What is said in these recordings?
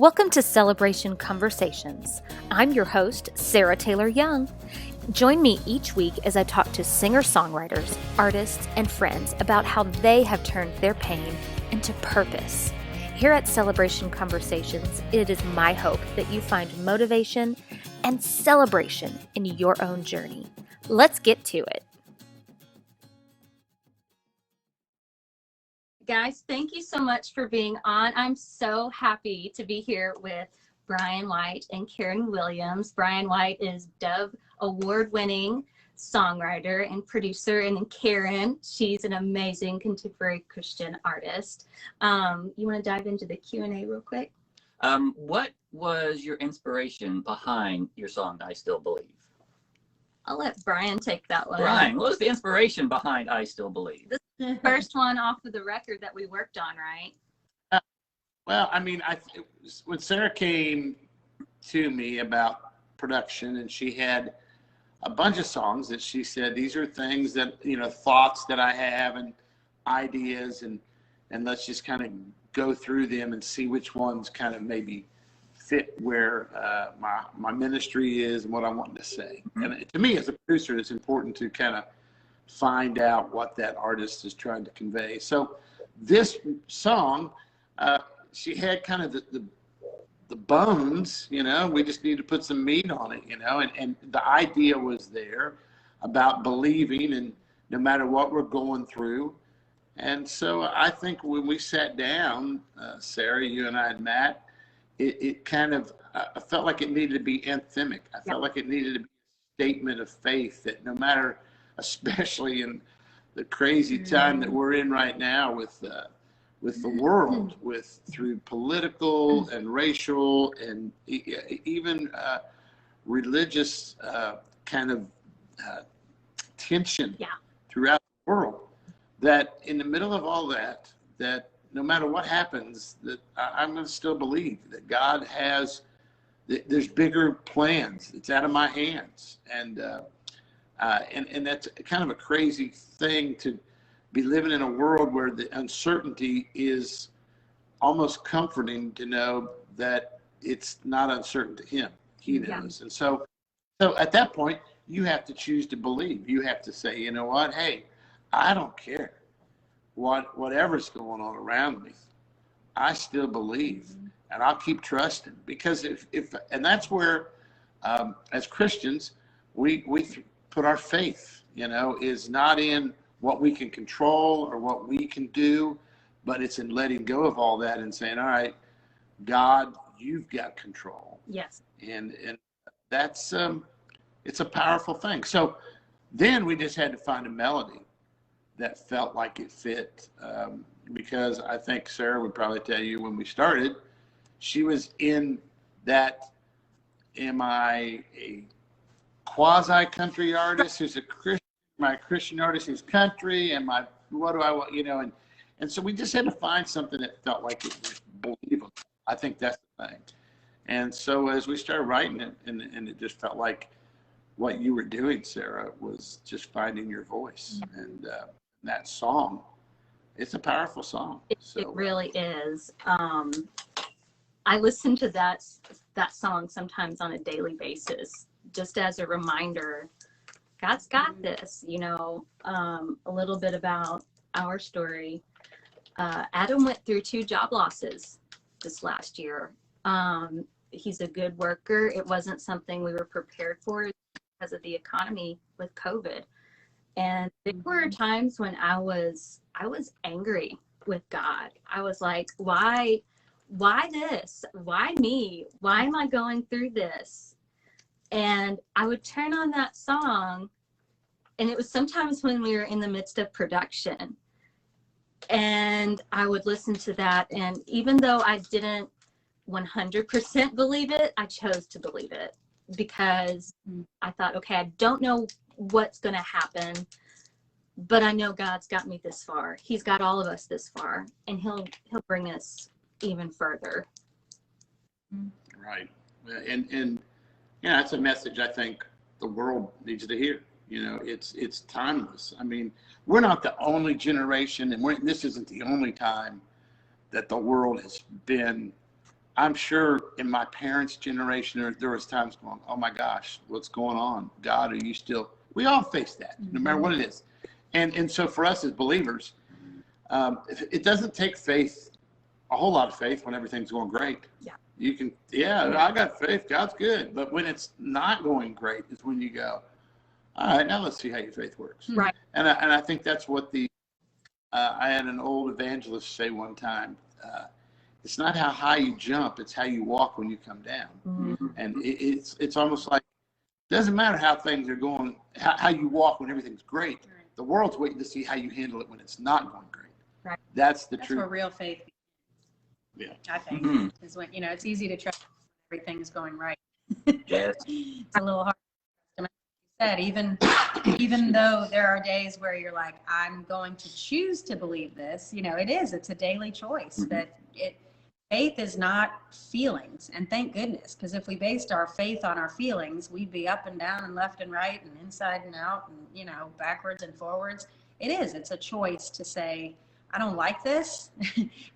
Welcome to Celebration Conversations. I'm your host, Sarah Taylor Young. Join me each week as I talk to singer-songwriters, artists, and friends about how they have turned their pain into purpose. Here at Celebration Conversations, it is my hope that you find motivation and celebration in your own journey. Let's get to it. Guys, thank you so much for being on. I'm so happy to be here with Brian White and Karyn Williams. Brian White is Dove award-winning songwriter and producer, and then Karyn, she's an amazing contemporary Christian artist. You want to dive into the Q&A real quick? What was your inspiration behind your song, I Still Believe? I'll let Brian take that one. Brian, what was the inspiration behind I Still Believe? This is the first one off of the record that we worked on, right? Well, I mean, when Sarah came to me about production, and she had a bunch of songs that she said, these are things that, thoughts that I have and ideas, and let's just kind of go through them and see which ones kind of maybe fit where my ministry is and what I want to say. Mm-hmm. And to me, as a producer, it's important to kind of find out what that artist is trying to convey. So this song, she had kind of the bones, we just need to put some meat on it, and the idea was there about believing, and no matter what we're going through. And so I think when we sat down, Sarah, you and I and Matt, it kind of, I felt like it needed to be anthemic. I felt like it needed to be a statement of faith that no matter, especially in the crazy time that we're in right now with the world, through political and racial and even religious kind of tension throughout the world, that in the middle of all that no matter what happens, that I'm going to still believe that God has, there's bigger plans. It's out of my hands. And that's kind of a crazy thing to be living in a world where the uncertainty is almost comforting to know that it's not uncertain to him. He knows. And so at that point, you have to choose to believe. You have to say, you know what? Hey, I don't care whatever's going on around me. I still believe, and I'll keep trusting, because if and that's where, as Christians, we put our faith, is not in what we can control or what we can do, but it's in letting go of all that and saying, all right, God, you've got control. Yes. And that's, it's a powerful thing. So then we just had to find a melody that felt like it fit, because I think Sarah would probably tell you when we started, she was in that, am I a quasi-country artist who's a Christian, my Christian artist who's country, and what do I want, and so we just had to find something that felt like it was believable. I think that's the thing. And so as we started writing it, and it just felt like what you were doing, Sarah, was just finding your voice. And that song, it's a powerful song. It really is. I listen to that song sometimes on a daily basis, just as a reminder, God's got this, a little bit about our story. Adam went through 2 job losses this last year. He's a good worker. It wasn't something we were prepared for because of the economy with COVID. And there were times when I was angry with God. I was like, why this? Why me? Why am I going through this? And I would turn on that song, and it was sometimes when we were in the midst of production, and I would listen to that, and even though I didn't 100% believe it, I chose to believe it, because I thought, okay, I don't know what's going to happen, but I know God's got me this far. He's got all of us this far, and he'll bring us even further. Right. And that's a message I think the world needs to hear. It's timeless. I mean, we're not the only generation, and this isn't the only time that the world has been I'm sure in my parents' generation, there was times going, oh my gosh, what's going on? God, are you still? We all face that, no matter what it is. And so for us as believers, it doesn't take faith, a whole lot of faith when everything's going great. Yeah. You can, I got faith, God's good. But when it's not going great is when you go, all right, now let's see how your faith works. Right. And I think that's what I had an old evangelist say one time, it's not how high you jump, it's how you walk when you come down. Mm-hmm. And it's almost like, it doesn't matter how things are going, how you walk when everything's great. Right. The world's waiting to see how you handle it when it's not going great. Right. That's the That's truth. where real faith Yeah. I think, is when, it's easy to trust when everything's going right. Yes. It's a little hard. Like you said, even though there are days where you're like, I'm going to choose to believe this, it's a daily choice. That faith is not feelings, and thank goodness, because if we based our faith on our feelings, we'd be up and down and left and right and inside and out and backwards and forwards. It's a choice to say, I don't like this,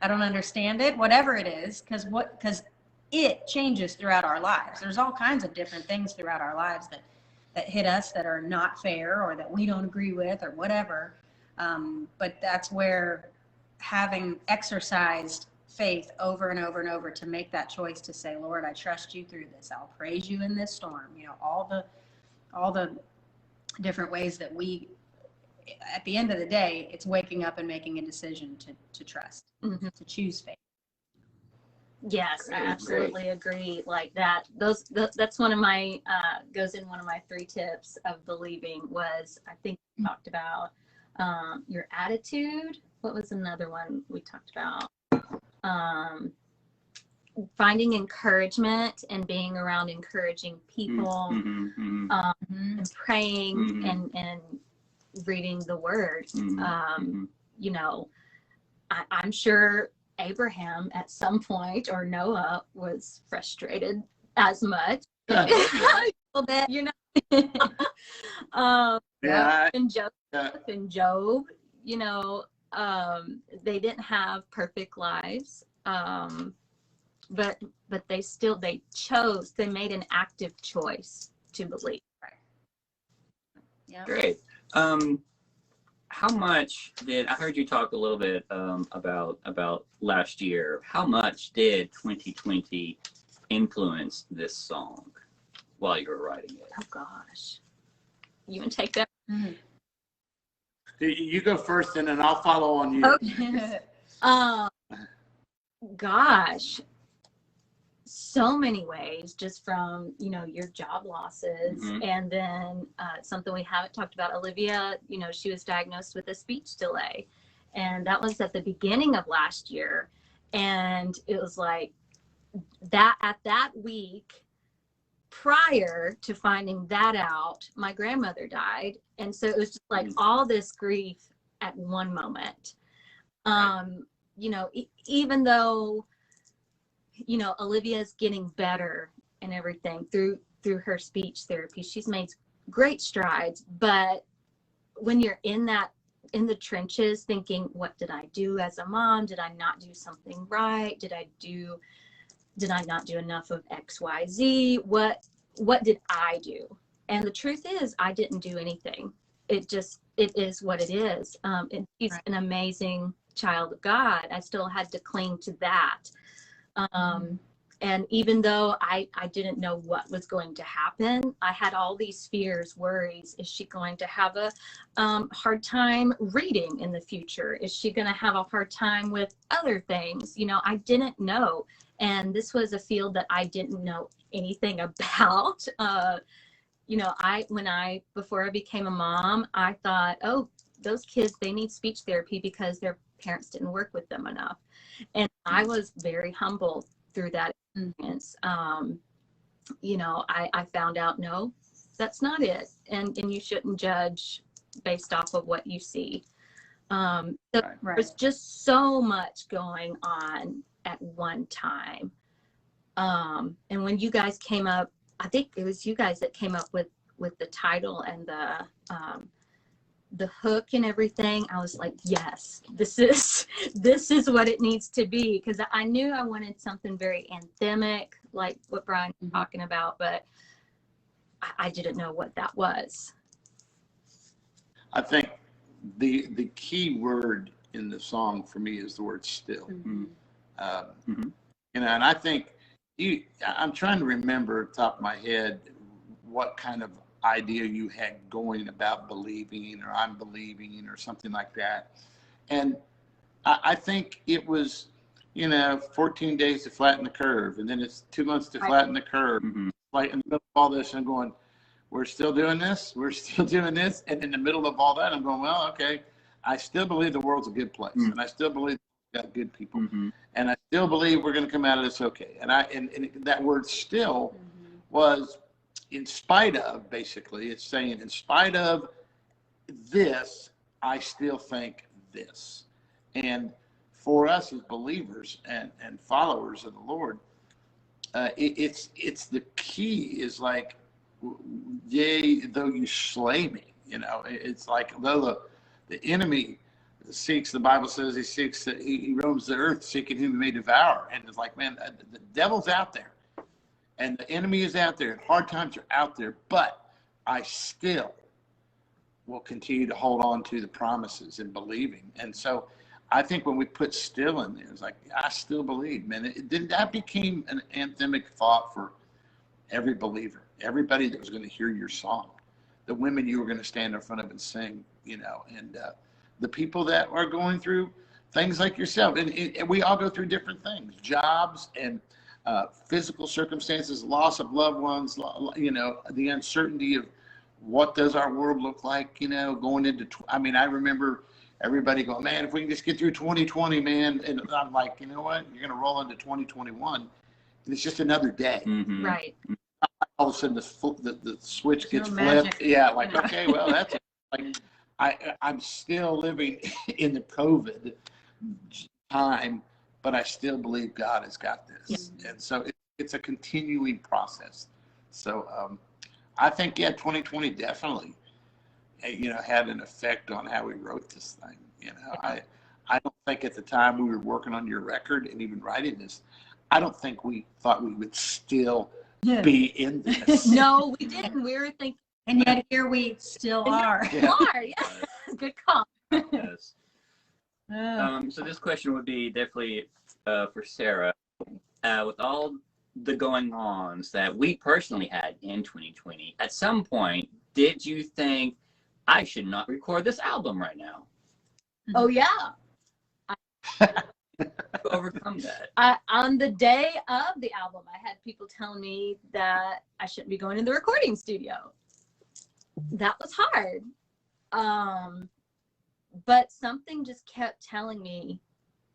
I don't understand it, whatever it is, because it changes throughout our lives. There's all kinds of different things throughout our lives that hit us that are not fair or that we don't agree with or whatever. But that's where having exercised faith over and over and over to make that choice to say, Lord, I trust you through this. I'll praise you in this storm. All the different ways that we, at the end of the day, it's waking up and making a decision to trust, to choose faith. Yes, I Great, absolutely agree. Like that, that's one of my, goes in one of my 3 tips of believing was, I think we talked about your attitude. What was another one we talked about? Finding encouragement and being around encouraging people, and praying and reading the word. I'm sure Abraham at some point, or Noah, was frustrated as much. A little bit, and Job, they didn't have perfect lives, but they chose, they made an active choice to believe. Right. Yeah. Great. How much did, I heard you talk a little bit about last year. How much did 2020 influence this song while you were writing it? Oh gosh. You want to take that? You go first and then I'll follow on you. Okay. Gosh, so many ways, just from your job losses, and then something we haven't talked about, Olivia, she was diagnosed with a speech delay, and that was at the beginning of last year, and it was like that at that week prior to finding that out, my grandmother died, and so it was just like all this grief at one moment. Even though Olivia's getting better and everything through her speech therapy, she's made great strides, but when you're in the trenches thinking, what did I do as a mom? Did I not do something right? Did I not do enough of XYZ? What did I do? And the truth is, I didn't do anything. It is what it is. And she's an amazing child of God. I still had to cling to that. And even though I didn't know what was going to happen, I had all these fears, worries. Is she going to have a hard time reading in the future? Is she going to have a hard time with other things? I didn't know. And this was a field that I didn't know anything about. Before I became a mom, I thought, oh, those kids, they need speech therapy because their parents didn't work with them enough. And I was very humbled through that experience. I found out, no, that's not it. And you shouldn't judge based off of what you see. There's just so much going on at one time. And when you guys came up, I think it was you guys that came up with the title and the hook and everything, I was like, yes, this is what it needs to be, because I knew I wanted something very anthemic, like what Brian was talking about, but I didn't know what that was. I think the key word in the song for me is the word still. Mm-hmm. You know, and I think I'm trying to remember at the top of my head what kind of idea you had going about believing, or I'm believing, or something like that. And I think it was, you know, 14 days to flatten the curve, and then it's 2 months to flatten the curve. Mm-hmm. Like in the middle of all this, I'm going, we're still doing this, we're still doing this. And in the middle of all that, I'm going, well, okay, I still believe the world's a good place, and I still believe we've got good people, and I still believe we're going to come out of this okay. And and that word still was in spite of, basically, it's saying in spite of this, I still think this. And for us as believers and followers of the Lord, it's the key is like, yea, though you slay me, you know, it's like, though the enemy seeks, the Bible says he roams the earth seeking whom he may devour. And it's like, man, the devil's out there and the enemy is out there and hard times are out there, but I still will continue to hold on to the promises and believing. And so I think when we put still in there, it's like, I still believe, man. That became an anthemic thought for every believer, everybody that was going to hear your song, the women you were going to stand in front of and sing, you know, and the people that are going through things like yourself. And we all go through different things, jobs and physical circumstances, loss of loved ones, you know, the uncertainty of what does our world look like, you know, going into, I mean, I remember everybody going, man, if we can just get through 2020, man. And I'm like, you know what? You're going to roll into 2021. And it's just another day. Mm-hmm. Right. All of a sudden the switch gets No flipped. magic. Yeah, like, okay, well, that's it. Like, I'm still living in the COVID time, but I still believe God has got this. Yeah. And so it's a continuing process. So I think, yeah, 2020 definitely, you know, had an effect on how we wrote this thing. You know, I don't think at the time we were working on your record and even writing this, I don't think we thought we would still be in this. No, we didn't. We were thinking. And yet here we still are. Yeah. Yes. Good call. Yes. So this question would be definitely for Sarah. With all the going-ons that we personally had in 2020, at some point, did you think, I should not record this album right now? Oh, yeah. To overcome that. On the day of the album, I had people telling me that I shouldn't be going to the recording studio. That was hard. But something just kept telling me,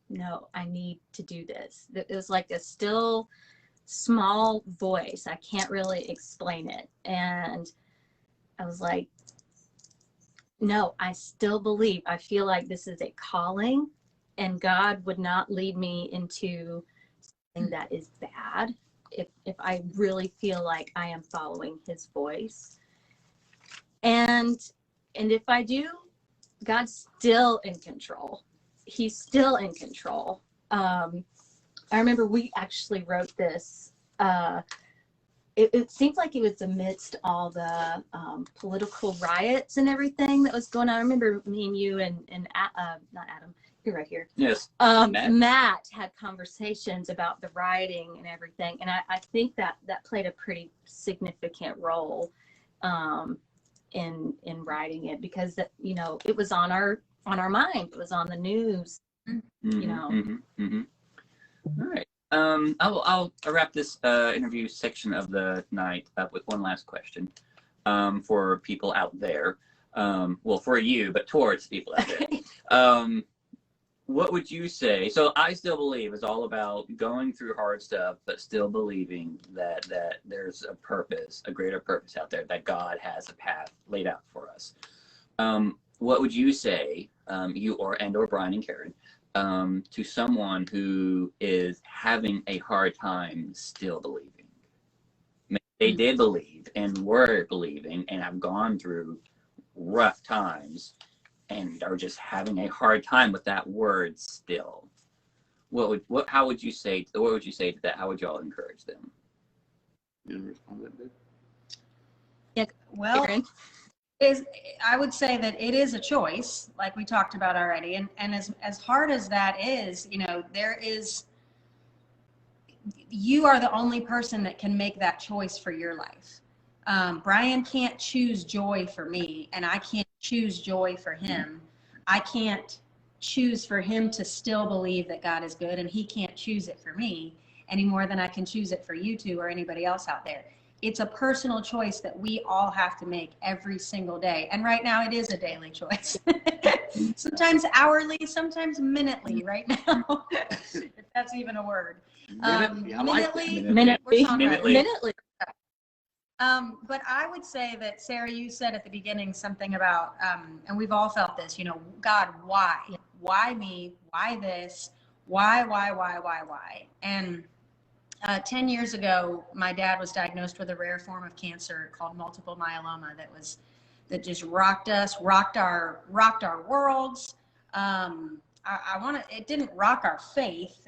no, I need to do this. It was like a still small voice. I can't really explain it. And I was like, no, I still believe. I feel like this is a calling, and God would not lead me into something that is bad if I really feel like I am following his voice. And if I do, God's still in control. He's still in control. I remember we actually wrote this. It seemed like it was amidst all the political riots and everything that was going on. I remember me and you and not Adam, you're right here. Yes. Matt had conversations about the rioting and everything, and I think that played a pretty significant role in writing it, because you know, it was on our mind. It was on the news. Mm-hmm, you know. Mm-hmm, mm-hmm. All right. I'll wrap this interview section of the night up with one last question for people out there. Well, for you, but towards people out there. What would you say? So I Still Believe is all about going through hard stuff, but still believing that there's a purpose, a greater purpose out there, that God has a path laid out for us. What would you say, you or Brian and Karyn, to someone who is having a hard time still believing? Maybe they did believe and were believing and have gone through rough times, and are just having a hard time with that word still, what would you say to that? How would y'all encourage them? You didn't respond to that, Dave? Yeah, well, Karyn? I would say that it is a choice, like we talked about already. And as hard as that is, you are the only person that can make that choice for your life. Brian can't choose joy for me, and I can't choose joy for him. I can't choose for him to still believe that God is good, and he can't choose it for me any more than I can choose it for you two or anybody else out there. It's a personal choice that we all have to make every single day. And right now it is a daily choice. Sometimes hourly, sometimes minutely right now, if that's even a word. Minutely, I like that. Minutely. Minutely. But I would say that, Sarah, you said at the beginning something about, and we've all felt this, God, why? Yeah. Why me? Why this? Why? And 10 years ago, my dad was diagnosed with a rare form of cancer called multiple myeloma that just rocked us, rocked our worlds. It didn't rock our faith,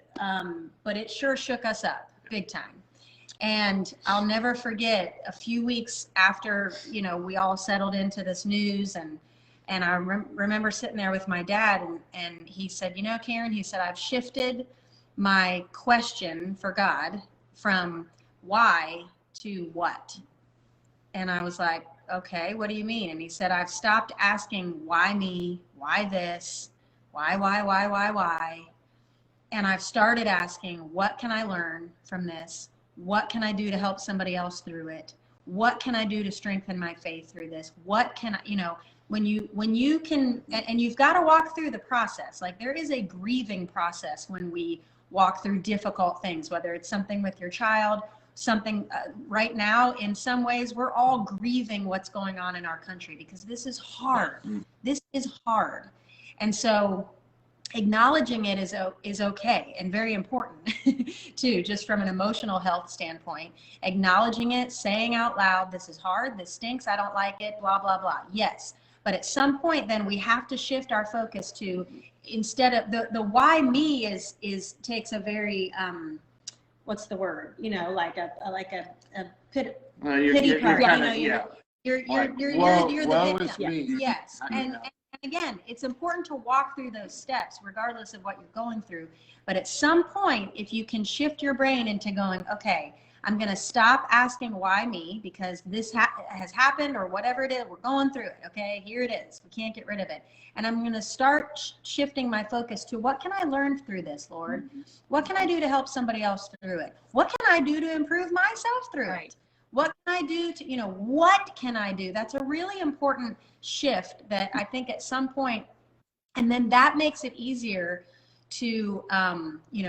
but it sure shook us up big time. And I'll never forget a few weeks after, we all settled into this news, and I remember sitting there with my dad, and he said, Karyn, he said, I've shifted my question for God from why to what. And I was like, okay, what do you mean? And he said, I've stopped asking why me, why this, why. And I've started asking, what can I learn from this? What can I do to help somebody else through it? What can I do to strengthen my faith through this? What can I, when you can, and you've got to walk through the process. Like, there is a grieving process when we walk through difficult things, whether it's something with your child, something right now, in some ways, we're all grieving what's going on in our country because this is hard. This is hard. And so acknowledging it is okay and very important too, just from an emotional health standpoint. Acknowledging it, saying out loud, this is hard, this stinks, I don't like it, blah, blah, blah. Yes. But at some point, then we have to shift our focus to, instead of the why me takes a very, what's the word? Like a pity party. You're the victim. Yes. And again, it's important to walk through those steps regardless of what you're going through. But at some point, if you can shift your brain into going, okay, I'm going to stop asking why me, because this has happened or whatever it is, we're going through it. Okay, here it is. We can't get rid of it. And I'm going to start shifting my focus to, what can I learn through this, Lord? What can I do to help somebody else through it? What can I do to improve myself through it? What can I do to, what can I do? That's a really important shift that I think at some point, and then that makes it easier to,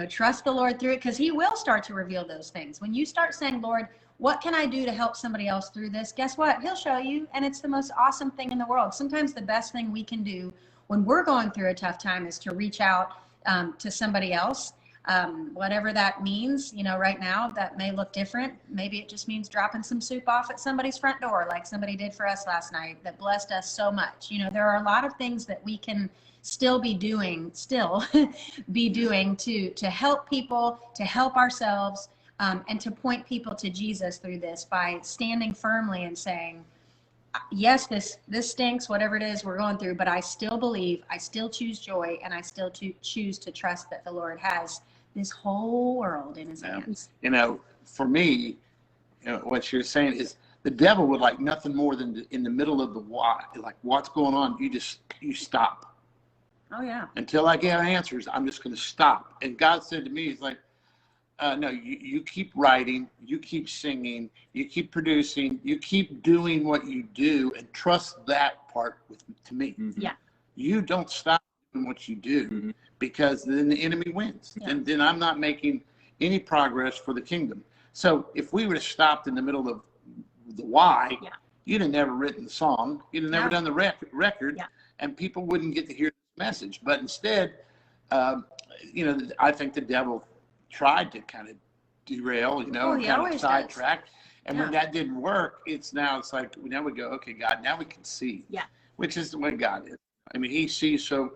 trust the Lord through it, because he will start to reveal those things. When you start saying, Lord, what can I do to help somebody else through this? Guess what? He'll show you. And it's the most awesome thing in the world. Sometimes the best thing we can do when we're going through a tough time is to reach out to somebody else. Whatever that means, right now that may look different. Maybe it just means dropping some soup off at somebody's front door, like somebody did for us last night that blessed us so much. There are a lot of things that we can still be doing to help people, to help ourselves, and to point people to Jesus through this, by standing firmly and saying, yes, this stinks, whatever it is we're going through, but I still believe, I still choose joy, and I still choose to trust that the Lord has this whole world in his hands. For me, what you're saying is, the devil would like nothing more than in the middle of the why, like what's going on, you stop. Oh yeah. Until I get answers, I'm just going to stop. And God said to me, he's like, no, you keep writing, you keep singing, you keep producing, you keep doing what you do, and trust that part to me. Yeah. You don't stop doing what you do, because then the enemy wins. Yeah. And then I'm not making any progress for the kingdom. So if we would have stopped in the middle of the why, you'd have never written the song, you'd have never done the record, and people wouldn't get to hear the message. But instead, I think the devil tried to kind of derail, and kind of sidetrack. And when that didn't work, it's like, now we go, okay, God, now we can see. Yeah. Which is the way God is. I mean, he sees so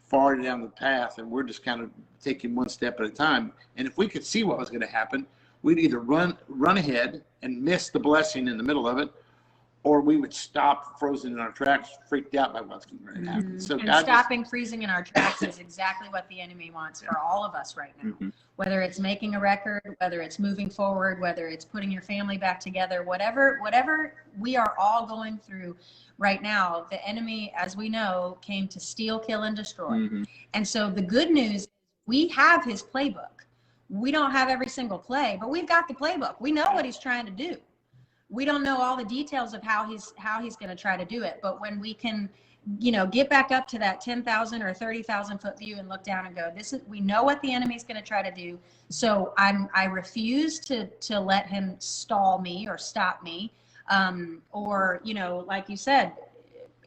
far down the path, and we're just kind of taking one step at a time. And if we could see what was going to happen, we'd either run ahead and miss the blessing in the middle of it, or we would stop frozen in our tracks, freaked out by what's going to happen. So And God stopping freezing in our tracks is exactly what the enemy wants for all of us right now. Whether it's making a record, whether it's moving forward, whether it's putting your family back together, whatever we are all going through right now, the enemy, as we know, came to steal, kill, and destroy. And so the good news is we have his playbook. We don't have every single play, but we've got the playbook. We know what he's trying to do. We don't know all the details of how he's going to try to do it, but when we can, get back up to that 10,000 or 30,000 foot view and look down and go, we know what the enemy's going to try to do. So I refuse to let him stall me or stop me. Or, like you said,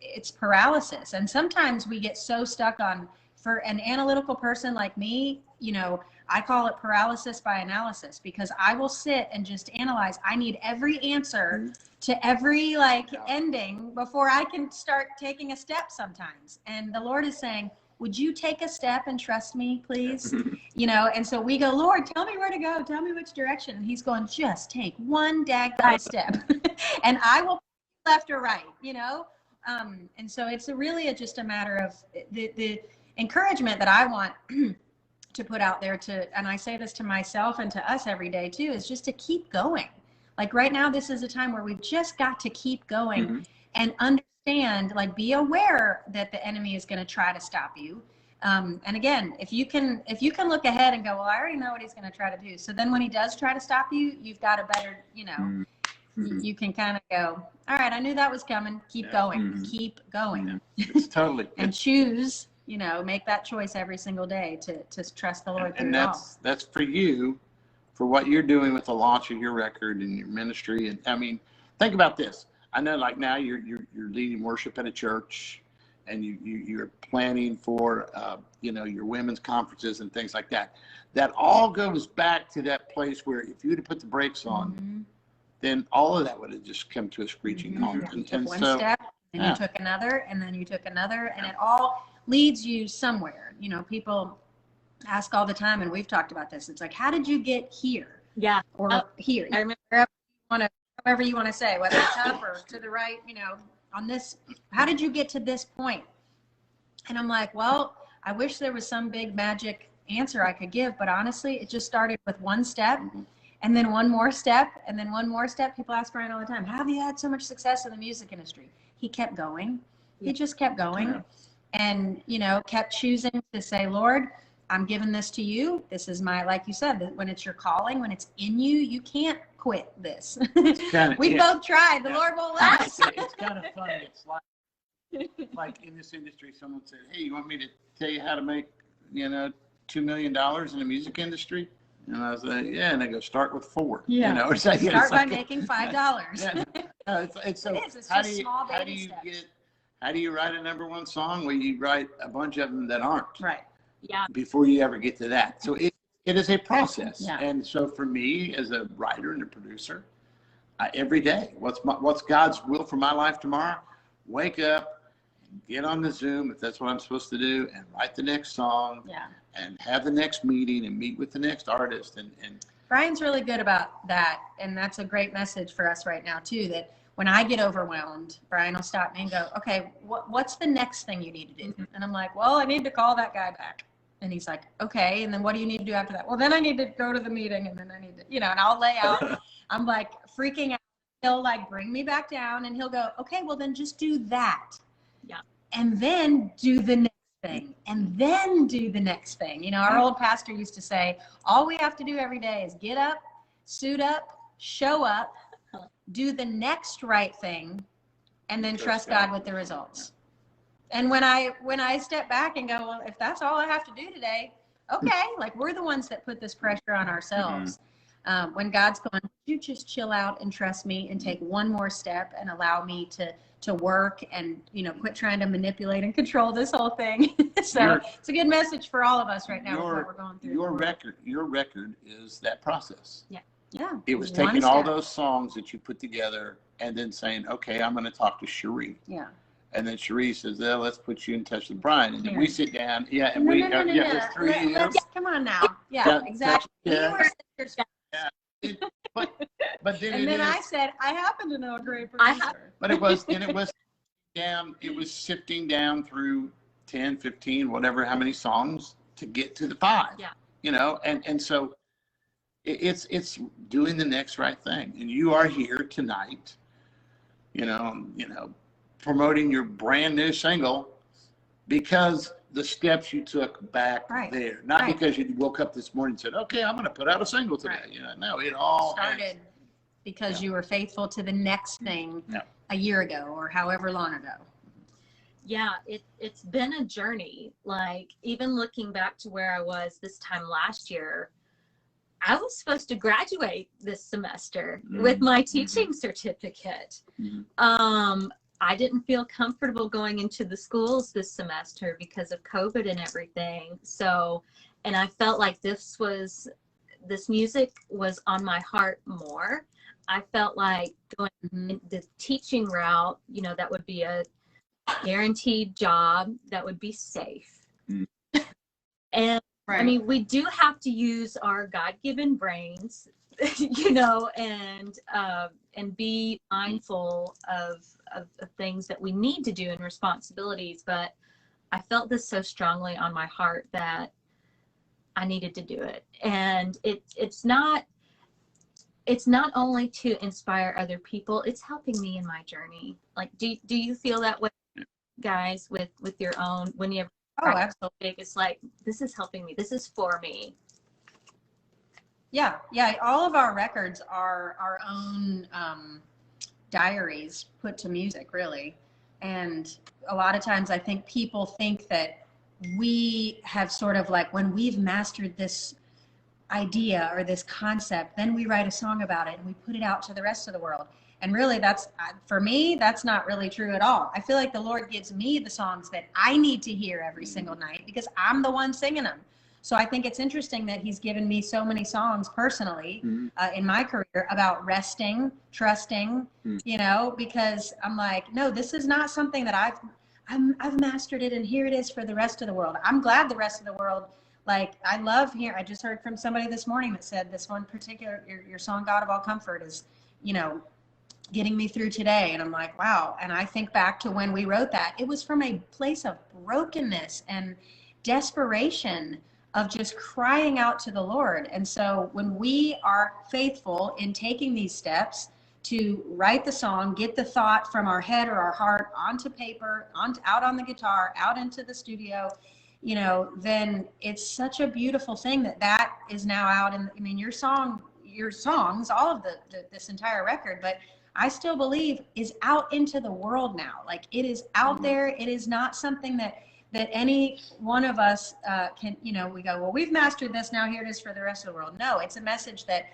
it's paralysis. And sometimes we get so stuck on, for an analytical person like me, I call it paralysis by analysis, because I will sit and just analyze. I need every answer to every ending before I can start taking a step sometimes. And the Lord is saying, would you take a step and trust me, please? And so we go, Lord, tell me where to go. Tell me which direction. And he's going, just take one daggone step and I will left or right, And so it's really just a matter of the encouragement that I want to put out there and I say this to myself and to us every day too, is just to keep going. Like right now, this is a time where we've just got to keep going and understand, be aware that the enemy is going to try to stop you. And again, if you can look ahead and go, well, I already know what he's going to try to do. So then when he does try to stop you, you've got a better, you can kind of go, all right, I knew that was coming. Keep going, keep going. It's totally. And choose, make that choice every single day to trust the Lord. And that's for you, for what you're doing with the launch of your record and your ministry. And I mean, think about this. I know now you're leading worship at a church, and you're planning for, your women's conferences and things like that. That all goes back to that place where if you would have put the brakes on, then all of that would have just come to a screeching halt. You took one step, and you took another, and then you took another, and it all leads you somewhere. People ask all the time, and we've talked about this. It's like, how did you get here? Yeah. Or here. I remember however you want to say, whether it's up or to the right, on this, how did you get to this point? And I'm like, well, I wish there was some big magic answer I could give, but honestly, it just started with one step, and then one more step, and then one more step. People ask Brian all the time, how have you had so much success in the music industry? He kept going. He just kept going, and kept choosing to say, Lord, I'm giving this to you. This is like you said, when it's your calling, when it's in you, you can't quit this. We both tried. The Lord won't let us. It's kind of funny. It's like in this industry, someone said, hey, you want me to tell you how to make, $2 million in the music industry? And I was like, yeah. And they go, start with 4. Yeah. Start by making $5. It's so, It's just small baby steps. How do you write a number one song? Well, you write a bunch of them that aren't. Right. Yeah. Before you ever get to that. So it is a process. Yeah. And so for me as a writer and a producer, every day, what's God's will for my life tomorrow? Wake up, and get on the Zoom if that's what I'm supposed to do, and write the next song. Yeah. And have the next meeting and meet with the next artist. And Brian's really good about that. And that's a great message for us right now too, that when I get overwhelmed, Brian will stop me and go, okay, what's the next thing you need to do? And I'm like, well, I need to call that guy back. And he's like, okay. And then what do you need to do after that? Well, then I need to go to the meeting, and then I need to, and I'll lay out. I'm like freaking out. He'll bring me back down, and he'll go, okay, well then just do that. Yeah. And then do the next thing, and then do the next thing. Our old pastor used to say, all we have to do every day is get up, suit up, show up, do the next right thing, and then trust God with the results. And when I step back and go, well, if that's all I have to do today, okay, we're the ones that put this pressure on ourselves. When God's going, you just chill out and trust me and take one more step and allow me to work and, quit trying to manipulate and control this whole thing. So it's a good message for all of us right now with what we're going through. Your record is that process. Yeah. It was taking all those songs that you put together and then saying, okay, I'm going to talk to Cherie. Yeah. And then Cherie says, well, let's put you in touch with Brian. And then we sit down. Yeah, and No, we, no, no, no, yeah, no. there's 3 of you. Come on now. Yeah, Yeah, exactly. yeah. You were sisters. But then And it then is, I said, I happen to know a great I producer. but it was sifting down through 10, 15, whatever, how many songs to get to the 5. Yeah. You know, and so it's doing the next right thing. And you are here tonight, you know, promoting your brand new single because the steps you took back there, not because you woke up this morning and said, okay, I'm going to put out a single today. Right. You know, no, it all started because you were faithful to the next thing a year ago or however long ago. Yeah, it's been a journey. Like, even looking back to where I was this time last year, I was supposed to graduate this semester with my teaching certificate. I didn't feel comfortable going into the schools this semester because of COVID and everything. So, and I felt like this music was on my heart more. I felt like going the teaching route, you know, that would be a guaranteed job, that would be safe. And I mean, we do have to use our God-given brains, you know, and be mindful of things that we need to do and responsibilities. But I felt this so strongly on my heart that I needed to do it. And it's not only to inspire other people, it's helping me in my journey. Like, do you feel that way, guys, with your own, when you have absolutely. it's like, this is helping me, this is for me? Yeah, all of our records are our own diaries put to music, really. And a lot of times I think people think that we have sort of like, when we've mastered this idea or this concept, then we write a song about it and we put it out to the rest of the world. And really, that's, for me, that's not really true at all. I feel like the Lord gives me the songs that I need to hear every single night because I'm the one singing them. So I think it's interesting that he's given me so many songs personally in my career about resting, trusting, you know, because I'm like, no, this is not something that I've mastered it and here it is for the rest of the world. I'm glad the rest of the world, like, I love here. I just heard from somebody this morning that said this one particular, your song, God of All Comfort, is, you know, getting me through today. And I'm like, wow. And I think back to when we wrote that, it was from a place of brokenness and desperation of just crying out to the Lord. And so when we are faithful in taking these steps to write the song, get the thought from our head or our heart onto paper, out on the guitar, out into the studio, you know, then it's such a beautiful thing that is now out. And I mean, your songs, all of this entire record, but I still believe is out into the world now. Like, it is out there. It is not something that any one of us can, you know, we go, well, we've mastered this, now here it is for the rest of the world. No, it's a message that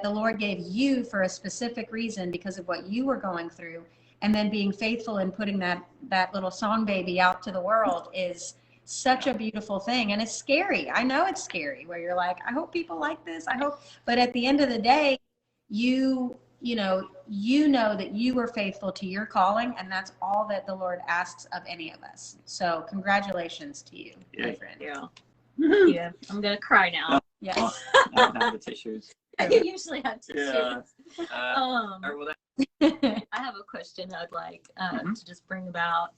the Lord gave you for a specific reason because of what you were going through. And then being faithful in putting that little song baby out to the world is such a beautiful thing. And it's scary. I know it's scary where you're like, I hope people like this. I hope, but at the end of the day, you know that you were faithful to your calling, and that's all that the Lord asks of any of us. So congratulations to you, my friend. Yeah, I'm gonna cry now. Yes. Now the tissues. I usually have tissues. Well, I have a question I'd like to just bring about.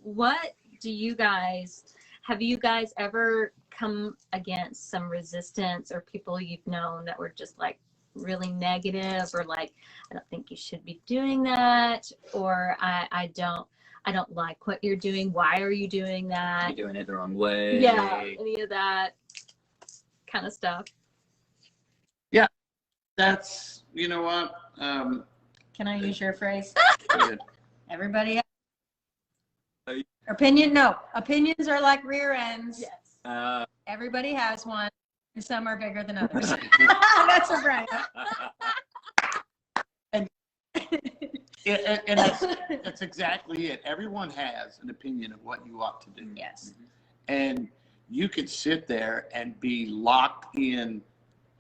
What do you guys, have you guys ever come against some resistance or people you've known that were just like really negative, or like, I don't think you should be doing that, or I don't like what you're doing, why are you doing that, you're doing it the wrong way? Yeah, any of that kind of stuff? Yeah, that's, you know what, Can I use your phrase? good. Everybody opinion? No, opinions are like rear ends. Yes. Everybody has one, and some are bigger than others. That's a brand. And that's exactly it. Everyone has an opinion of what you ought to do. Yes. And you could sit there and be locked in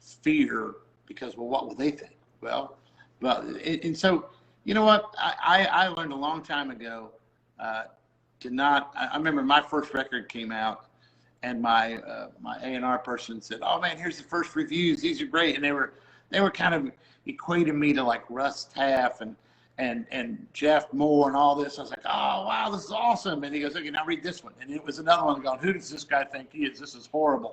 fear because, well, what will they think? Well, and so, you know what? I learned a long time ago to not. I remember my first record came out, and my A&R person said, "Oh man, here's the first reviews. These are great," and they were kind of equating me to like Russ Taff and Jeff Moore and all this. I was like, "Oh wow, this is awesome!" And he goes, "Okay, now read this one." And it was another one going, "Who does this guy think he is? This is horrible,"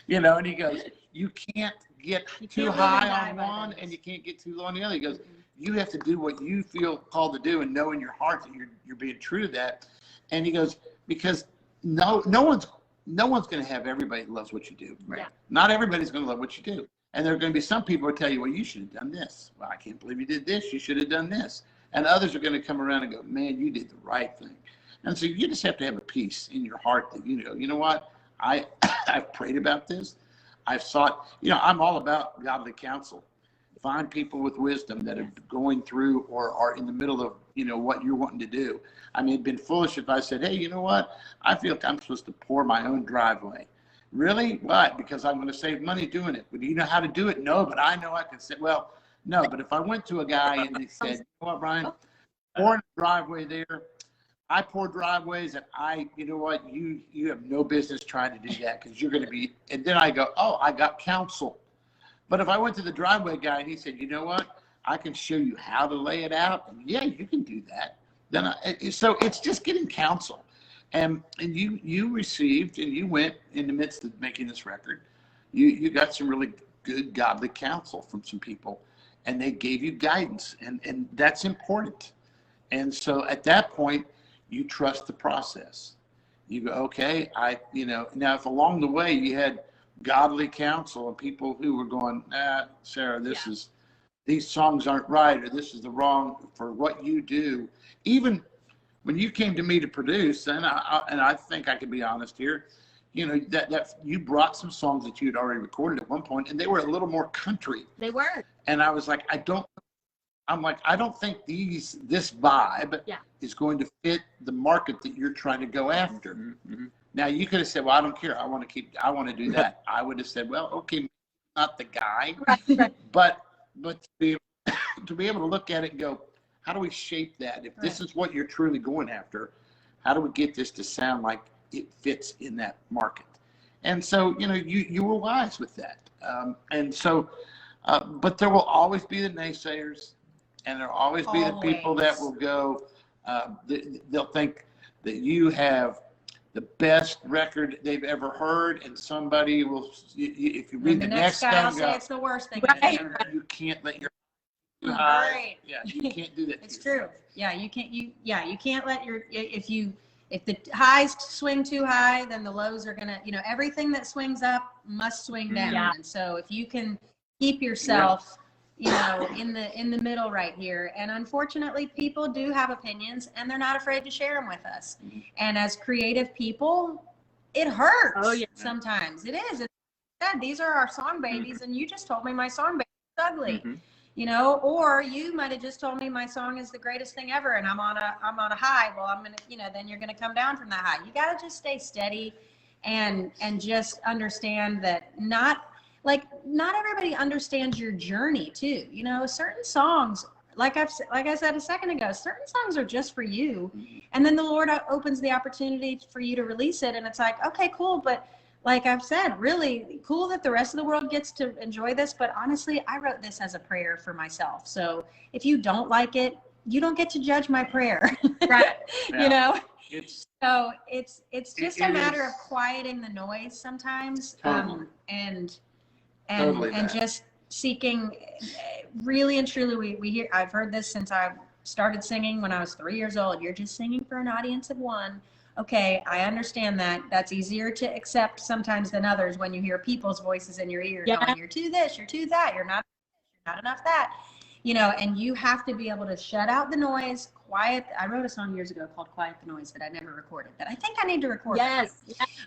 And he goes, "You can't get too high on one, and you can't get too low on the other." He goes, "You have to do what you feel called to do, and know in your heart that you're being true to that." And he goes, "Because no one's going to have everybody that loves what you do. Right. Not everybody's going to love what you do. And there are going to be some people who tell you, well, you should have done this. Well, I can't believe you did this. You should have done this. And others are going to come around and go, man, you did the right thing." And so you just have to have a peace in your heart that, you know what? I've prayed about this. I've sought, I'm all about godly counsel. Find people with wisdom that are going through or are in the middle of, what you're wanting to do. I mean, it'd been foolish if I said, hey, you know what? I feel like I'm supposed to pour my own driveway. Really? What? Because I'm going to save money doing it. But do you know how to do it? No, but I know I can say, well, no. But if I went to a guy and he said, you know what, Brian, pour a driveway there. I pour driveways, and you know what? You have no business trying to do that because you're going to be. And then I go, oh, I got counsel. But if I went to the driveway guy and he said, you know what? I can show you how to lay it out. And yeah, you can do that. Then so it's just getting counsel. And you received, and you went in the midst of making this record, you got some really good godly counsel from some people, and they gave you guidance, and that's important. And so at that point, you trust the process. You go, okay, now if along the way you had godly counsel and people who were going, Sarah, these songs aren't right, or this is the wrong for what you do. Even when you came to me to produce, and I think I can be honest here, that you brought some songs that you had already recorded at one point, and they were a little more country. They were. And I was like, I don't think this vibe is going to fit the market that you're trying to go after. Mm-hmm. Now you could have said, well, I don't care. I want to do that. I would have said, well, okay, not the guy, Right. but to be able to look at it and go, how do we shape that? If this is what you're truly going after, how do we get this to sound like it fits in that market? And so, you were wise with that. And so, but there will always be the naysayers, and there'll always be the people that will go, they'll think that you have the best record they've ever heard, and somebody will, if you read the next guy will thing, say it's the worst thing Right. I've ever heard. you can't let your Right. Yeah, you can't do that. It's true. Yeah, you can't let if the highs swing too high, then the lows are gonna, everything that swings up must swing down. Yeah. And so if you can keep yourself, in the middle right here, and unfortunately people do have opinions and they're not afraid to share them with us. Mm-hmm. And as creative people, it hurts. Oh, yeah. Sometimes it is. These are our song babies, and you just told me my song baby is ugly. Mm-hmm. Or you might have just told me my song is the greatest thing ever, and I'm on a high. Well, I'm gonna, then you're gonna come down from that high. You gotta just stay steady, and just understand that not everybody understands your journey too. Certain songs, like I said a second ago, certain songs are just for you, and then the Lord opens the opportunity for you to release it, and it's like, okay, cool, but. Like I've said, really cool that the rest of the world gets to enjoy this. But honestly, I wrote this as a prayer for myself. So if you don't like it, you don't get to judge my prayer. Right. It's just a matter of quieting the noise sometimes. Totally. And Totally just seeking really and truly, I've heard this since I started singing when I was 3 years old. You're just singing for an audience of one. Okay, I understand that. That's easier to accept sometimes than others when you hear people's voices in your ear going, you're too this, you're too that, you're not enough that. And you have to be able to shut out the noise, quiet. I wrote a song years ago called Quiet the Noise that I never recorded, that I think I need to record. Yes.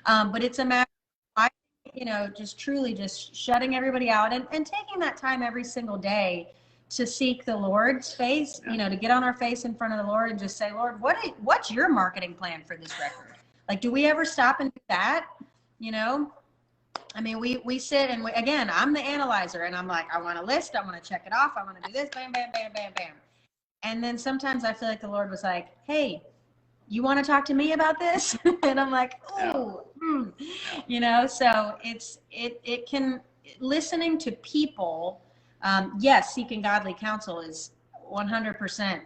But it's a matter of, just truly just shutting everybody out and taking that time every single day to seek the Lord's face, to get on our face in front of the Lord and just say, Lord, what's your marketing plan for this record? Like, do we ever stop and do that? I mean, we sit and again, I'm the analyzer, and I'm like, I want a list. I want to check it off. I want to do this, bam, bam, bam, bam, bam. And then sometimes I feel like the Lord was like, hey, you want to talk to me about this? And I'm like, oh, you know, so it can, listening to people, yes, seeking godly counsel is 100%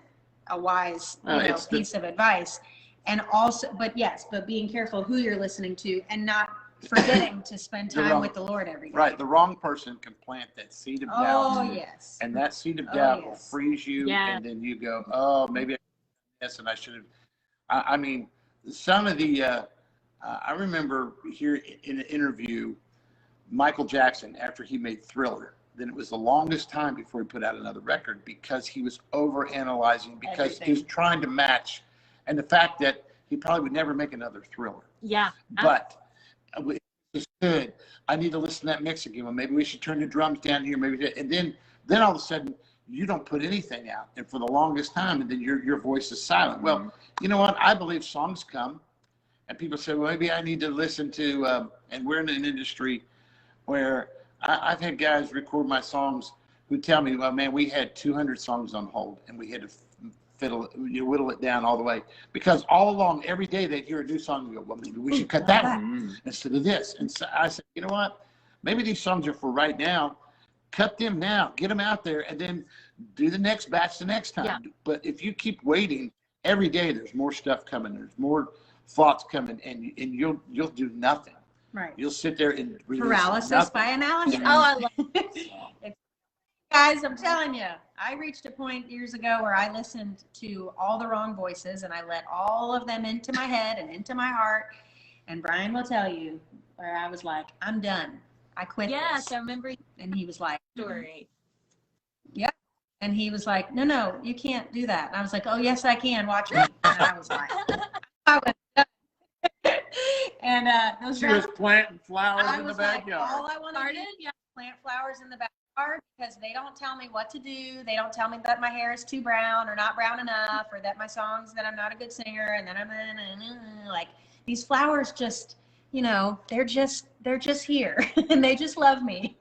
a wise piece of advice. And also, but being careful who you're listening to and not forgetting to spend time with the Lord every day. Right. The wrong person can plant that seed of doubt. Oh, yes. And that seed of doubt will freeze you. Yeah. And then you go, oh, maybe I did this and I should have. I mean, some of the, I remember here in an interview, Michael Jackson, after he made Thriller, then it was the longest time before he put out another record because he was over-analyzing, because he was trying to match, and the fact that he probably would never make another Thriller. Yeah. But it was good. I need to listen to that mix again. Well, maybe we should turn the drums down here. Maybe, and then all of a sudden, you don't put anything out, and for the longest time, and then your voice is silent. Well, you know what? I believe songs come, and people say, well, maybe I need to listen to, and we're in an industry where I've had guys record my songs who tell me, well, man, we had 200 songs on hold, and we had to whittle it down all the way. Because all along, every day they'd hear a new song and go, well, maybe we should cut that one instead of this. And so I said, you know what? Maybe these songs are for right now. Cut them now, get them out there, and then do the next batch the next time. Yeah. But if you keep waiting, every day there's more stuff coming. There's more thoughts coming, and you'll do nothing. Right. You'll sit there and paralysis by analysis. Oh, I love it. Guys, I'm telling you, I reached a point years ago where I listened to all the wrong voices, and I let all of them into my head and into my heart. And Brian will tell you where I was like, I'm done. I quit. Yes, I remember. And he was like, story. Yeah. And he was like, no, you can't do that. And I was like, oh, yes, I can. Watch me. And I was like, I was done. And those she was planting flowers in the backyard. All I want to do is plant flowers in the backyard, because they don't tell me what to do. They don't tell me that my hair is too brown or not brown enough, or that my songs, that I'm not a good singer, and then I'm like, these flowers just, you know, they're just here and they just love me.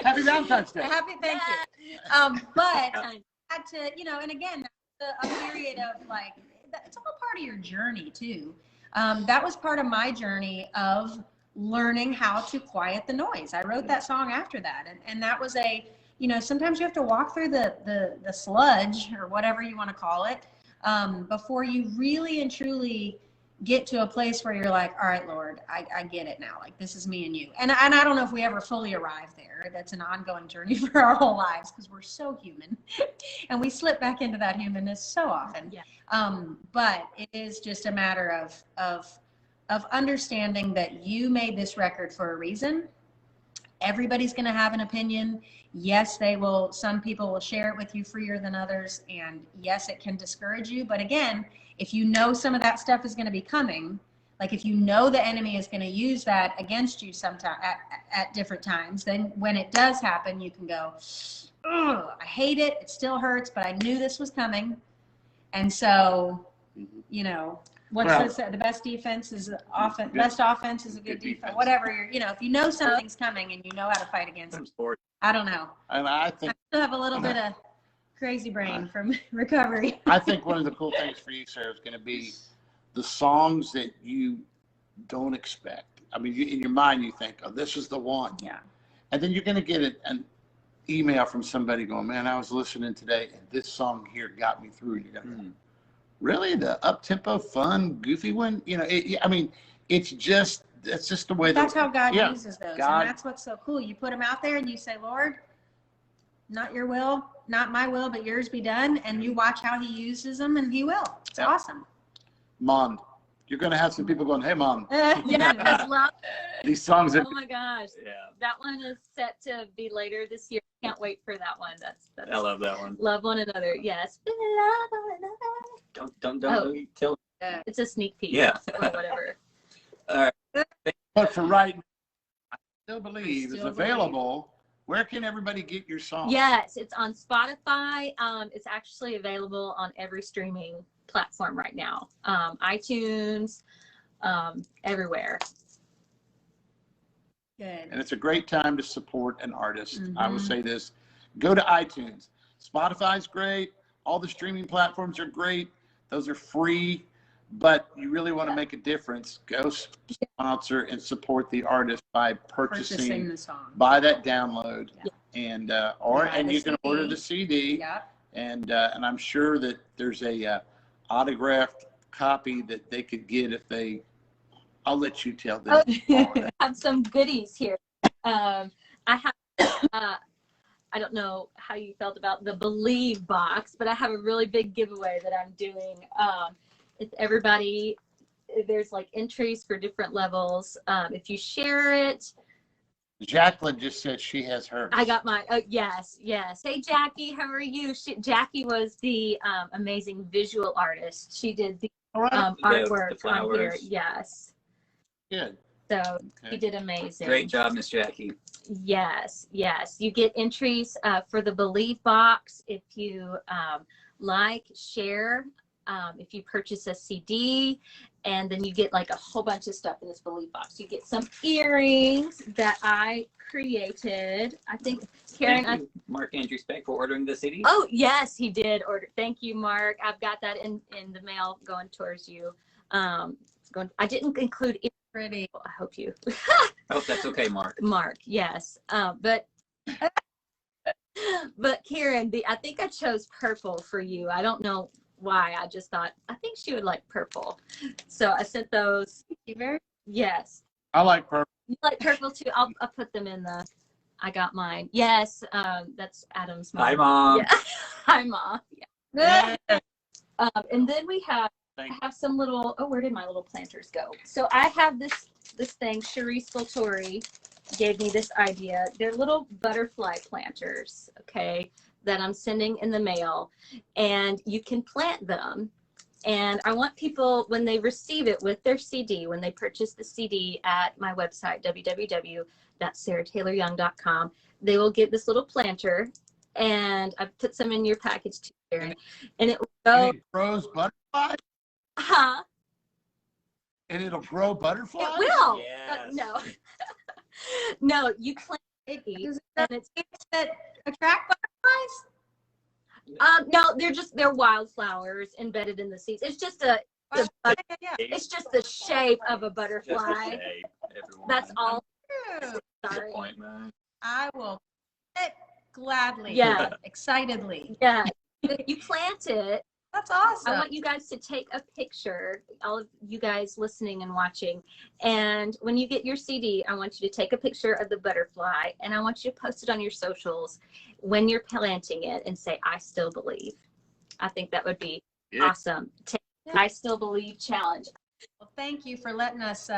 Happy Valentine's Day. Thank you. But I had to, you know, and again, a period of like, it's all part of your journey too. That was part of my journey of learning how to quiet the noise. I wrote that song after that. And that was you know, sometimes you have to walk through the sludge, or whatever you want to call it, before you really and truly get to a place where you're like, all right, Lord, I get it now. Like, this is me and you. And I don't know if we ever fully arrive there. That's an ongoing journey for our whole lives, because we're so human and we slip back into that humanness so often. Yeah. But it is just a matter of understanding that you made this record for a reason. Everybody's going to have an opinion. Yes, they will. Some people will share it with you freer than others. And yes, it can discourage you. But again, if you know some of that stuff is going to be coming, like if you know the enemy is going to use that against you sometime at different times, then when it does happen, you can go, oh, I hate it. It still hurts, but I knew this was coming. And so, you know, the best defense is offense. Best offense is a good defense. Whatever if you know something's coming and you know how to fight against it. I don't know. And I think I still have a little bit of crazy brain from recovery. I think one of the cool things for you, Sarah, is going to be the songs that you don't expect. I mean, in your mind, you think, oh, this is the one. Yeah. And then you're going to get an email from somebody going, man, I was listening today, and this song here got me through. You're going to go, really? The up-tempo, fun, goofy one? You know, it's just the way that's how God uses those. And that's what's so cool. You put them out there and you say, Lord, not your will, not my will, but yours be done. And you watch how he uses them, and he will. It's awesome. Mom, you're going to have some people going, hey, Mom. These songs are. Oh, my gosh. Yeah. That one is set to be later this year. Can't wait for that one. That's I love that one. Love one another. Yes. Don't tell. It's a sneak peek. Yeah. Or whatever. All right. But for right now, I still believe it's available. Where can everybody get your song? Yes, it's on Spotify. It's actually available on every streaming platform right now. iTunes, everywhere. Good. And it's a great time to support an artist. I will say this. Go to iTunes. Spotify's great. All the streaming platforms are great. Those are free. but you really want to make a difference, go sponsor and support the artist by purchasing the song. buy that download, and you can CD. order the CD, and I'm sure that there's a autographed copy that they could get if they. I'll let you tell them. I have some goodies here. I have. I don't know how you felt about the Believe box, but I have a really big giveaway that I'm doing. If everybody, there's like entries for different levels. If you share it. Jacqueline just said she has hers. I got mine. Oh, yes. Hey, Jackie, how are you? Jackie was the amazing visual artist. She did the artwork the on here. Yes. Good. So you did amazing. Great job, Miss Jackie. Yes. You get entries for the Believe box if you share, if you purchase a CD, and then you get like a whole bunch of stuff in this Believe box. You get some earrings that I created. I think Karyn. Thank you, Mark Andrew Speck, for ordering the CD. Oh yes, he did order. Thank you, Mark. I've got that in the mail going towards you. I didn't include it. Pretty. I hope you. Oh, that's okay, Mark. Mark, yes. But Karyn, I think I chose purple for you. I don't know why. I just thought I think she would like purple, so I sent those. Yes. I like purple. You like purple too? I'll put them in the. I got mine. Yes. That's Adam's mom. Hi, Mom. Yeah. Hi, Mom. Yeah. And then we have. I have some little, where did my little planters go? So I have this thing, Cherie Scultori gave me this idea. They're little butterfly planters, okay, that I'm sending in the mail, and you can plant them. And I want people, when they receive it with their CD, when they purchase the CD at my website, www.sarahtayloryoung.com, they will get this little planter, and I've put some in your package too, Karyn, and it will go. And it grows butterflies? Huh? And it'll grow butterflies? It will. Yes. No. No, you plant it, and it's that attract butterflies? no, they're wildflowers embedded in the seeds. It's just it's just the shape of a butterfly. That's all. Sorry. I will it gladly. Yeah. Excitedly. Yeah. You plant it. That's awesome. I want you guys to take a picture, all of you guys listening and watching. And when you get your CD, I want you to take a picture of the butterfly, and I want you to post it on your socials when you're planting it and say, I still believe. I think that would be awesome. I Still Believe challenge. Well, thank you for letting us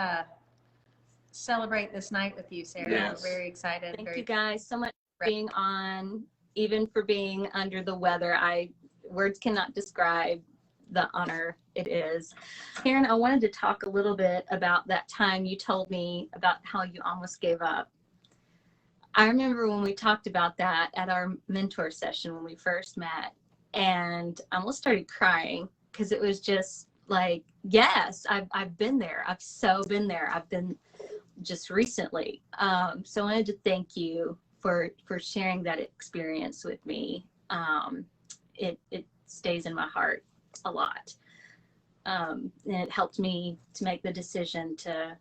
celebrate this night with you, Sarah. Yes. We're very excited. Thank you guys so much for being on, even for being under the weather. Words cannot describe the honor it is. Karyn, I wanted to talk a little bit about that time you told me about how you almost gave up. I remember when we talked about that at our mentor session when we first met, and I almost started crying because it was just like, yes, I've been there. I've so been there. I've been just recently. So I wanted to thank you for sharing that experience with me. It stays in my heart a lot. And it helped me to make the decision to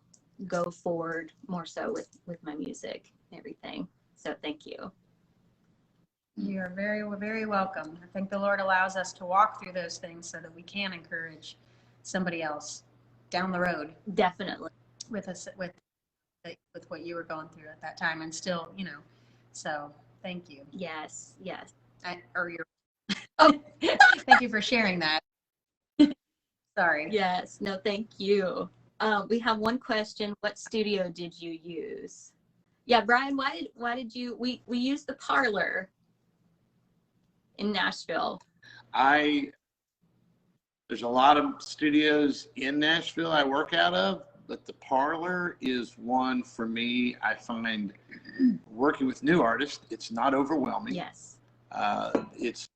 go forward more so with my music and everything. So thank you. You're very welcome. I think the Lord allows us to walk through those things so that we can encourage somebody else down the road. Definitely. With what you were going through at that time, and still, so thank you. Yes. Thank you for sharing that. Sorry. Yes. No, thank you. We have one question. What studio did you use? Yeah, Brian, why did you, we used the Parlor in Nashville. There's a lot of studios in Nashville I work out of, but the Parlor is one for me. I find working with new artists, it's not overwhelming. Yes. It's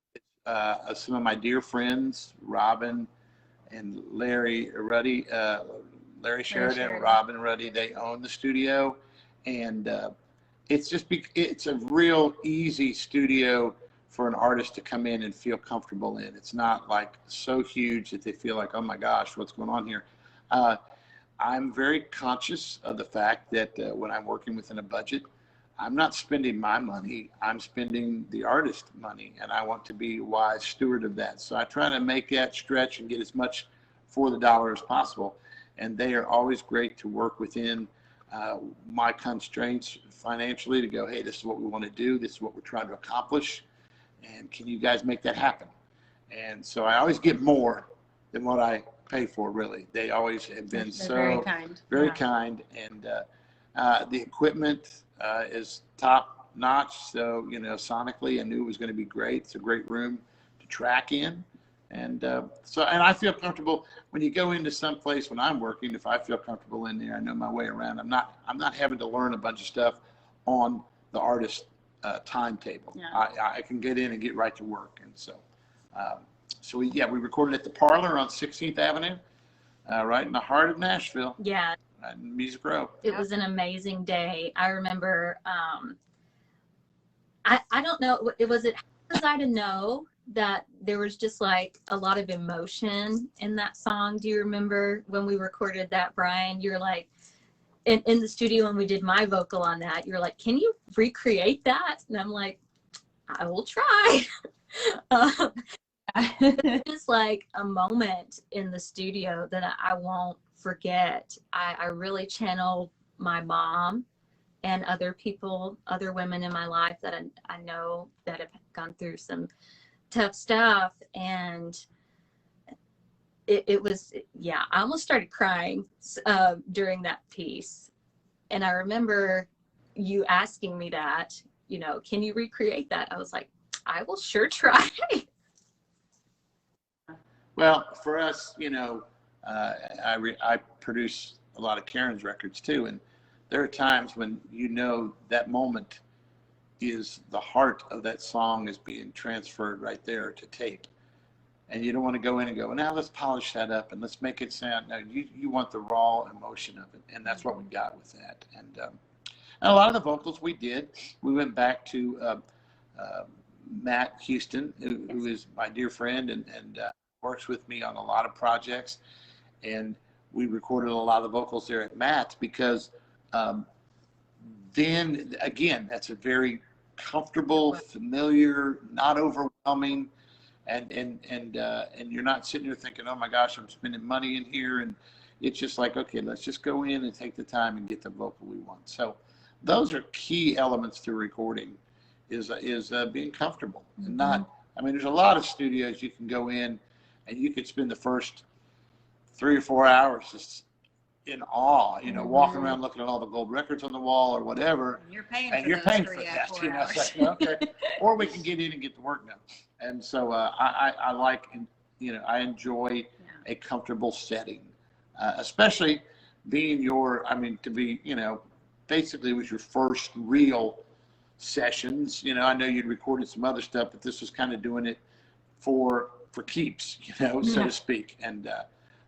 some of my dear friends, Robin and Larry Ruddy, Larry Sheridan, and Robin Ruddy, they own the studio, and it's a real easy studio for an artist to come in and feel comfortable in. It's not like so huge that they feel like, oh my gosh, what's going on here? I'm very conscious of the fact that when I'm working within a budget, I'm not spending my money, I'm spending the artist money, and I want to be a wise steward of that. So I try to make that stretch and get as much for the dollar as possible. And they are always great to work within my constraints financially to go, hey, this is what we want to do, this is what we're trying to accomplish, and can you guys make that happen? And so I always get more than what I pay for, really. They always have been They're so very kind. very Yeah. kind, and the equipment is top notch. So, you know, sonically, I knew it was going to be great. It's a great room to track in. And and I feel comfortable when you go into some place when I'm working. If I feel comfortable in there, I know my way around. I'm not having to learn a bunch of stuff on the artist timetable. Yeah. I can get in and get right to work. And so we recorded at the Parlor on 16th Avenue, right in the heart of Nashville. Yeah, In Music Row. it was an amazing day. I remember, I don't know, was it how was I to know that there was just like a lot of emotion in that song? Do you remember when we recorded that, Brian? You're like, in the studio when we did my vocal on that, you're like, can you recreate that? And I'm like, I will try. It's like a moment in the studio that I won't forget. I really channeled my mom and other people, other women in my life that I know that have gone through some tough stuff. And it was, yeah, I almost started crying during that piece. And I remember you asking me that, you know, can you recreate that? I was like, I will sure try. Well, for us, you know, I produce a lot of Karyn's records too, and there are times when you know that moment is the heart of that song is being transferred right there to tape, and you don't want to go in and go, now let's polish that up and let's make it sound. No, you want the raw emotion of it, and that's what we got with that. And a lot of the vocals we went back to Matt Houston, who is my dear friend and works with me on a lot of projects, and we recorded a lot of the vocals there at Matt's because then again, that's a very comfortable, familiar, not overwhelming, and you're not sitting there thinking, oh my gosh, I'm spending money in here, and it's just like, okay, let's just go in and take the time and get the vocal we want. So those are key elements to recording, is being comfortable and not. I mean, there's a lot of studios you can go in and you could spend the first 3 or 4 hours just in awe, you know, walking around looking at all the gold records on the wall or whatever. And you're paying and for you're those paying 3 for or that, 4 you know. hours. It's like, okay, or we can get in and get the work done. And so I like, you know, I enjoy a comfortable setting, especially being to be, you know, basically it was your first real sessions. You know, I know you'd recorded some other stuff, but this was kind of doing it for keeps, you know, so to speak. And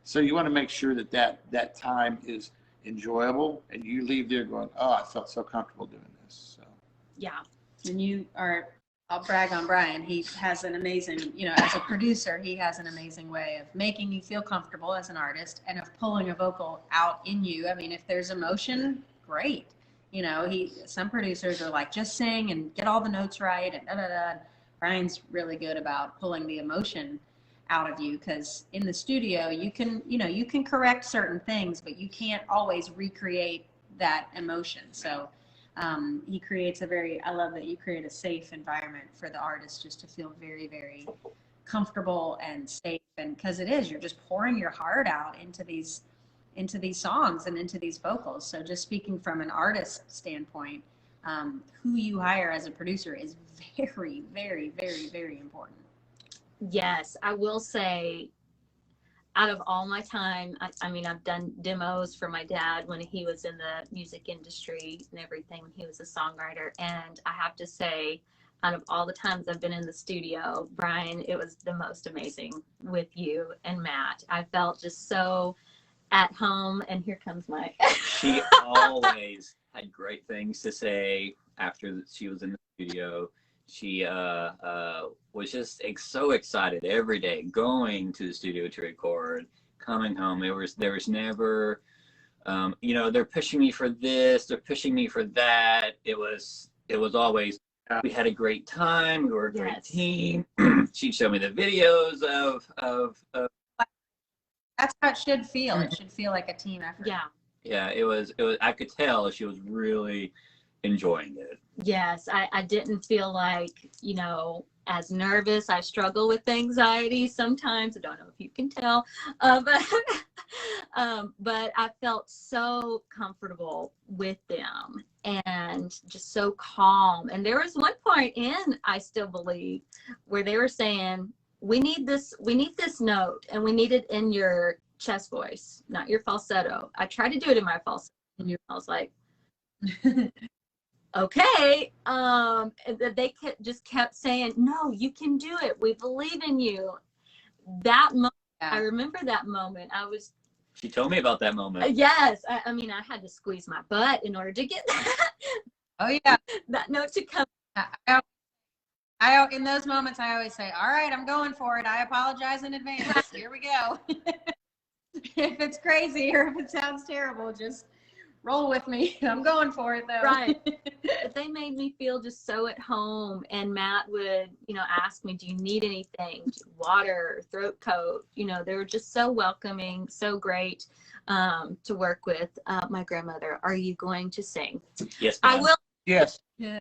so you want to make sure that time is enjoyable and you leave there going, oh, I felt so comfortable doing this. So Yeah. And I'll brag on Brian. He has an amazing, you know, as a producer, he has an amazing way of making you feel comfortable as an artist and of pulling a vocal out in you. I mean, if there's emotion, great. You know, some producers are like, just sing and get all the notes right and da da da. Brian's really good about pulling the emotion out of you, because in the studio you can correct certain things, but you can't always recreate that emotion. So he creates I love that you create a safe environment for the artist just to feel very, very comfortable and safe. And because you're just pouring your heart out into these songs and into these vocals. So just speaking from an artist standpoint, who you hire as a producer is very, very, very, very important. Yes, I will say, out of all my time, I mean, I've done demos for my dad when he was in the music industry and everything, when he was a songwriter. And I have to say, out of all the times I've been in the studio, Brian, it was the most amazing with you and Matt. I felt just so at home. And here comes my... She always had great things to say after she was in the studio. She was just so excited every day, going to the studio to record, coming home. There was never, they're pushing me for this, they're pushing me for that. It was always, we had a great time, we were a great team. She'd show me the videos of That's how it should feel. It should feel like a team effort. Yeah, it was, I could tell she was really enjoying it. Yes, I didn't feel like, as nervous. I struggle with anxiety sometimes. I don't know if you can tell, but I felt so comfortable with them and just so calm. And there was one point in, I still believe, where they were saying, we need this note, and we need it in your chest voice, not your falsetto. I tried to do it in my falsetto, and I was like, okay. They just kept saying, no, you can do it. We believe in you. That moment, I remember that moment. She told me about that moment. Yes. I mean, I had to squeeze my butt in order to get that. Oh, yeah. That note to come. In those moments, I always say, all right, I'm going for it. I apologize in advance. Here we go. If it's crazy or if it sounds terrible, just roll with me. I'm going for it, though. Right. But they made me feel just so at home. And Matt would, ask me, do you need anything? Water, throat coat. They were just so welcoming, so great to work with. My grandmother, are you going to sing? Yes, ma'am. I will. Yes. Yeah.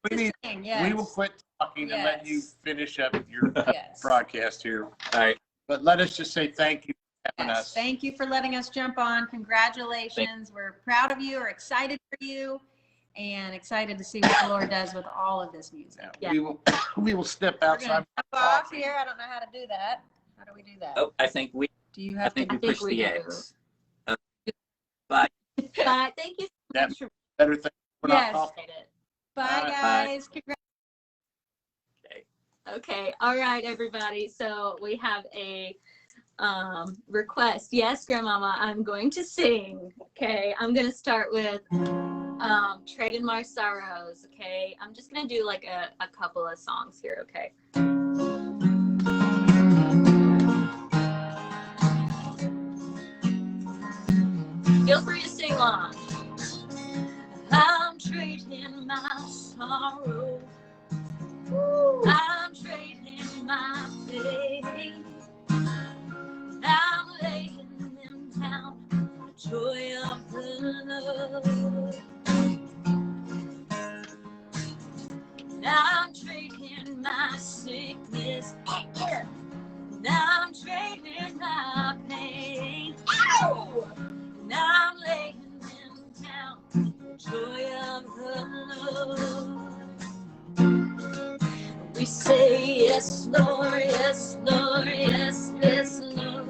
We will quit talking and let you finish up your Yes. broadcast here. All right. But let us just say thank you for having us. Thank you for letting us jump on. Congratulations. We're proud of you. We're excited for you, and excited to see what the Lord does with all of this music. Yeah. We will step We're outside. gonna jump off here. I don't know how to do that. How do we do that? Oh, I think we push the do. X. Bye. Bye. Thank you so much for Better thing. Yes. it. Bye, guys. Okay. All right, everybody. So we have a request. Yes, Grandmama, I'm going to sing. Okay. I'm going to start with Trading My Sorrows. Okay. I'm just going to do like a couple of songs here. Okay. Feel free to sing along. I'm trading my sorrow. I'm trading my faith. I'm laying them down for the joy of the love. I'm trading my sickness. I'm trading my pain. I'm laying them down for the joy of the Lord. We say yes, Lord, yes, Lord, yes, yes, Lord.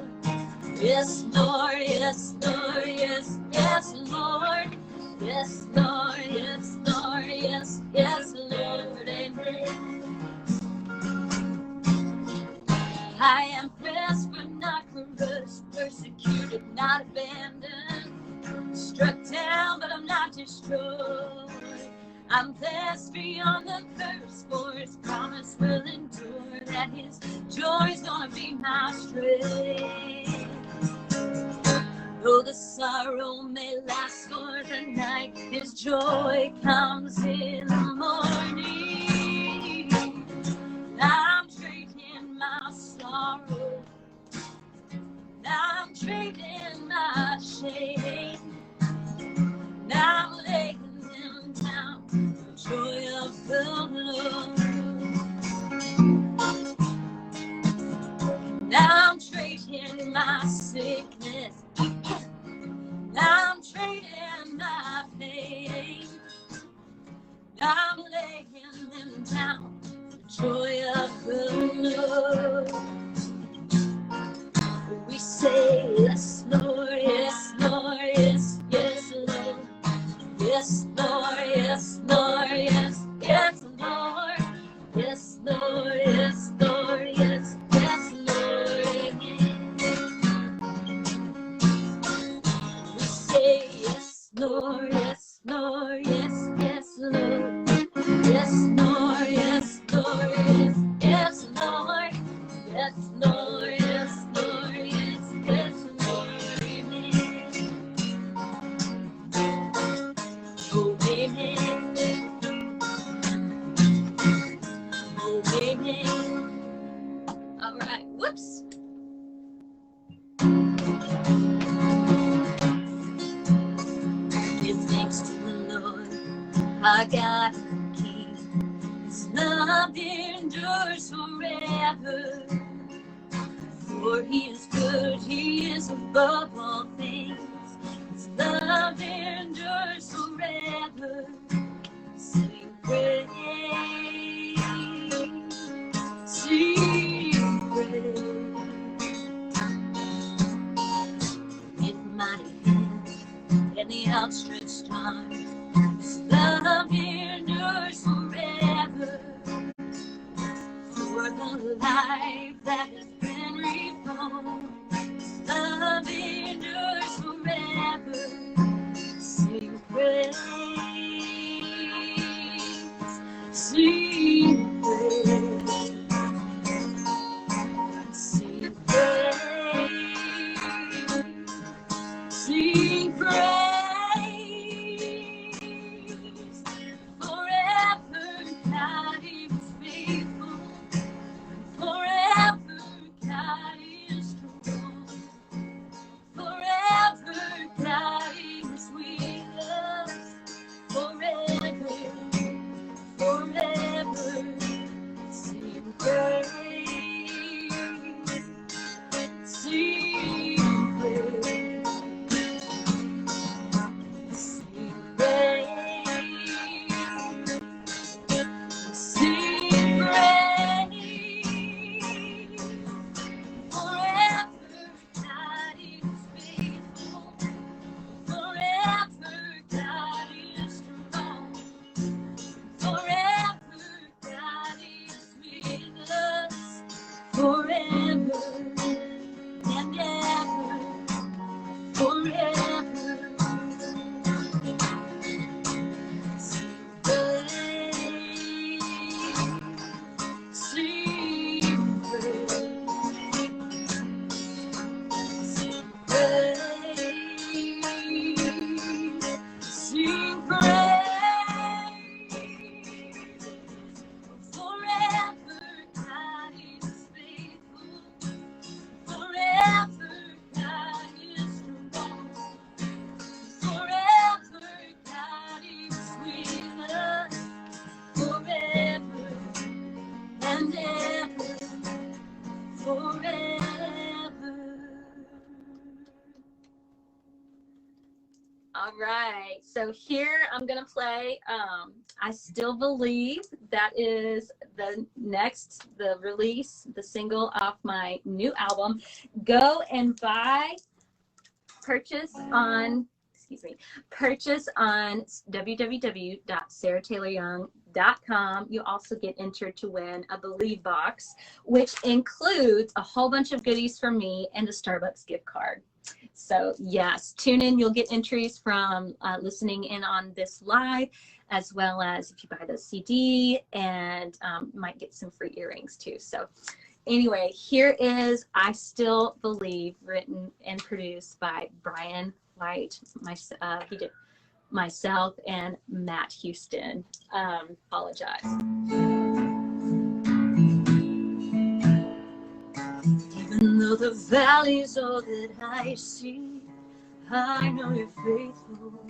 Yes, Lord, yes, Lord, yes, yes, Lord. Yes, Lord, yes, Lord, yes, yes, Lord, amen. I am pressed but not crushed, persecuted, not abandoned, struck down but I'm not destroyed. I'm blessed beyond the curse, for his promise will endure, that his joy's gonna be my strength. Though the sorrow may last for the night, his joy comes in the morning. I'm trading my sorrow, I'm trading my shame, I'm laying them down for the joy of the Lord. I'm trading my sickness, I'm trading my pain, I'm laying them down for the joy of the Lord. We say yes, Lord, yes, Lord, yes, yes, Lord. Yes, Lord, yes, Lord, yes, yes, Lord. Yes, Lord, yes, Lord, yes, yes, Lord, again. We say yes, Lord, yes, Lord, yes, yes, Lord. Yes, Lord, I got the key. His love endures forever. For he is good, he is above all things. His love endures forever. Sing praise, sing praise. With mighty hand and the outstretched arms, his love endures forever. For the life that has been reborn, his love endures forever. Sing praise, sing praise, sing praise, sing praise. Forever God is faithful. Forever God is true. Forever God is with us. Forever, forever. Sing praise, sing praise, sing praise, sing praise. Forever God is faithful. Forever God is strong. Forever God is with us. Forever and ever. Forever. Sing praise, sing praise, sing praise, sing praise. Forever God is faithful. Forever God is strong. Forever God is with us. Forever and ever. Forever. All right, so here I'm gonna play I Still Believe. That is the release, the single off my new album. Go and purchase on www.sarahtayloryoung.com. You also get entered to win a Believe box, which includes a whole bunch of goodies from me and a Starbucks gift card. So yes, tune in. You'll get entries from listening in on this live, as well as if you buy the CD, and might get some free earrings too. So anyway, here is I Still Believe, written and produced by Brian White. He did myself and Matt Houston. Apologize. Even though the valley's all that I see, I know you're faithful.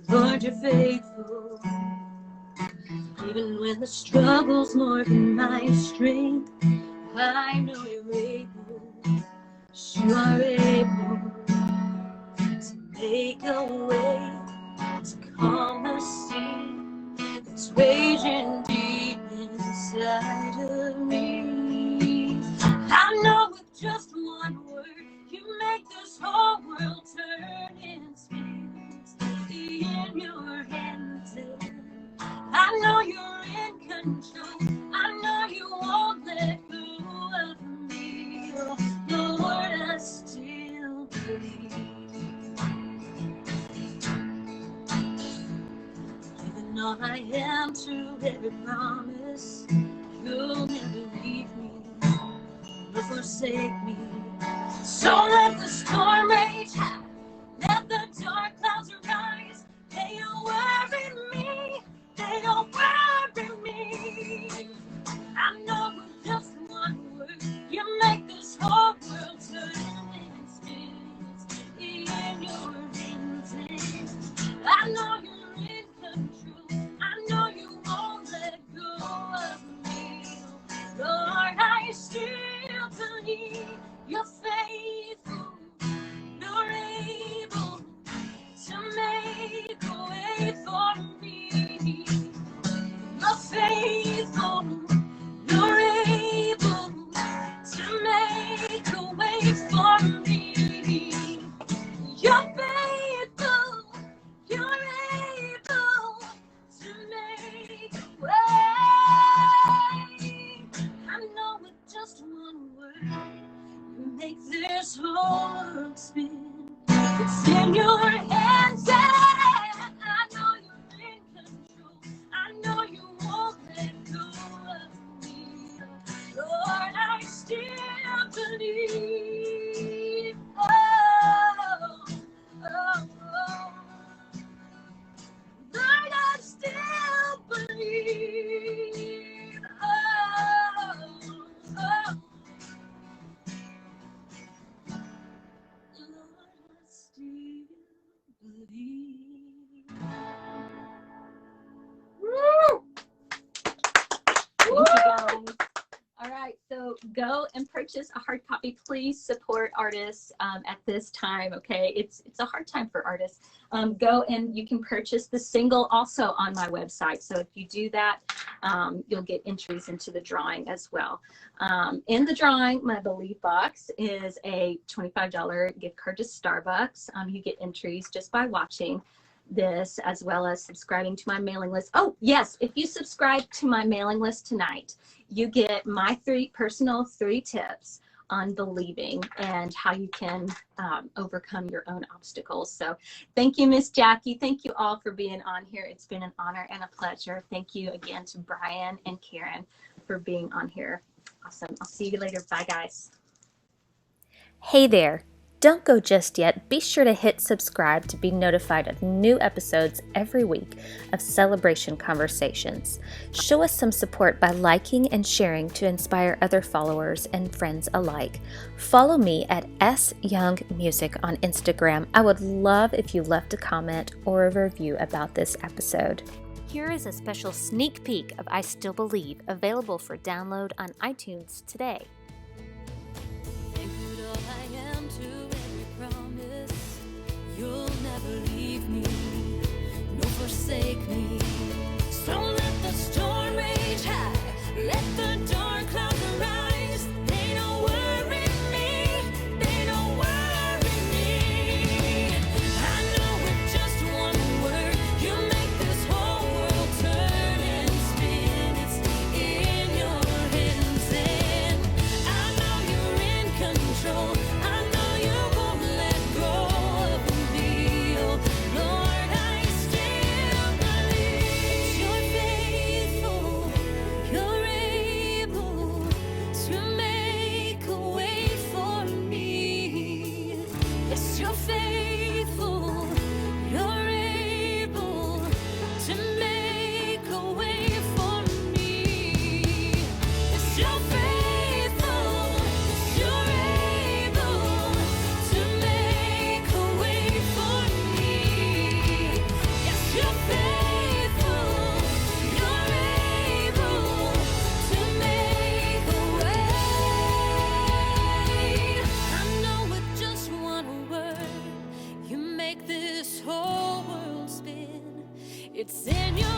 Lord, you're faithful. Even when the struggle's more than my strength, I know you're able. You are able to make a way, to calm the sea that's raging deep inside of me. I know with just one word, you make this whole world turn and spin. In your hands, I know you're in control. I know you won't let go of me. Oh, Lord, I still believe. Even though I am to every promise, you'll never leave me nor forsake me. So let the storm rage high, let the dark clouds rise. They don't worry me, they don't worry me. I know with just one word, you make this whole world turn and spin. In your hands, I know you're in control. I I still believe you're faithful. You're able to make a way for me. You're faithful. You're able to make a way for me. You're faithful. You're able to make a way. I know with just one word you make this whole world spin. It's in your hands, and I know you're in control. I know you won't let go of me. Lord, I still believe. Oh, oh, oh. Lord, I still believe. Oh, oh. Lord, I still believe. Woo! Thank you, guys. All right, so go and purchase a hard copy. Please support artists at this time, okay? It's a hard time for artists. Go and you can purchase the single also on my website. So if you do that, you'll get entries into the drawing as well. In the drawing, my Believe box is a $25 gift card to Starbucks. You get entries just by watching this, as well as subscribing to my mailing list. Oh, yes, if you subscribe to my mailing list tonight, you get my 3 personal tips on believing and how you can overcome your own obstacles. So thank you, Miss Jackie. Thank you all for being on here. It's been an honor and a pleasure. Thank you again to Brian and Karyn for being on here. Awesome. I'll see you later. Bye, guys. Hey there! Don't go just yet. Be sure to hit subscribe to be notified of new episodes every week of Celebration Conversations. Show us some support by liking and sharing to inspire other followers and friends alike. Follow me at syoungmusic on Instagram. I would love if you left a comment or a review about this episode. Here is a special sneak peek of I Still Believe, available for download on iTunes today. You'll never leave me, nor forsake me. So let the storm rage high, let the dark clouds arise. They don't worry me, they don't worry me. I know with just one word, you make this whole world turn and spin. It's in your hands, and I know you're in control. I know you won't let go. It's in your